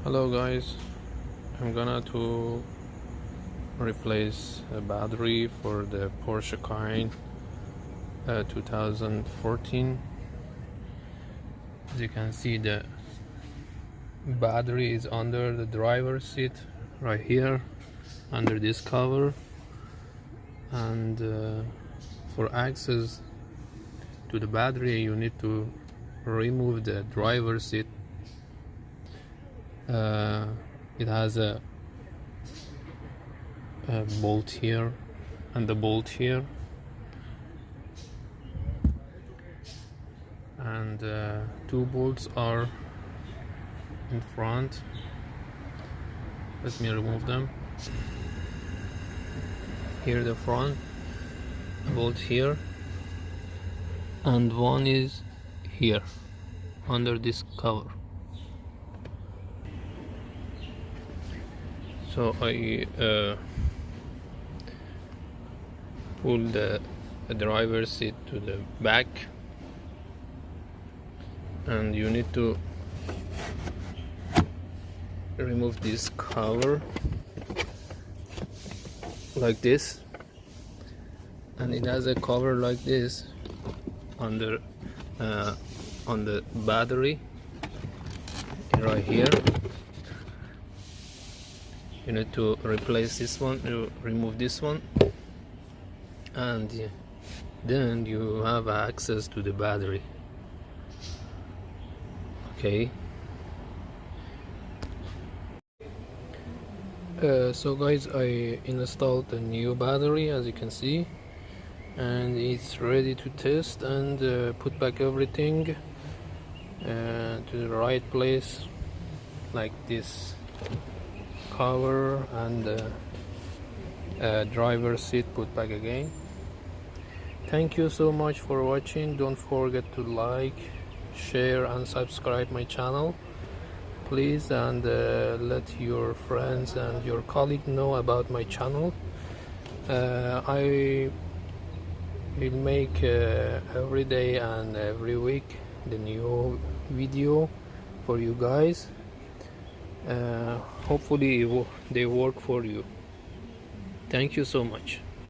Hello guys, I'm gonna to replace a battery for the Porsche Cayenne 2014. As you can see, the battery is under the driver's seat right here, under this cover, and for access to the battery you need to remove the driver's seat. It has a bolt here and a bolt here, and two bolts are in front. Let me remove them. Here the front bolt here, and one is here under this cover. So I pull the driver's seat to the back, and you need to remove this cover like this, and it has a cover like this under on the battery right here. You need to replace this one, you remove this one, and then you have access to the battery. Okay. So guys, I installed a new battery, as you can see, and it's ready to test and put back everything to the right place, like this cover and driver's seat put back again. Thank you so much for watching. Don't forget to like, share and subscribe my channel, please, and let your friends and your colleagues know about my channel. I will make every day and every week the new video for you guys. Hopefully they work for you. Thank you so much.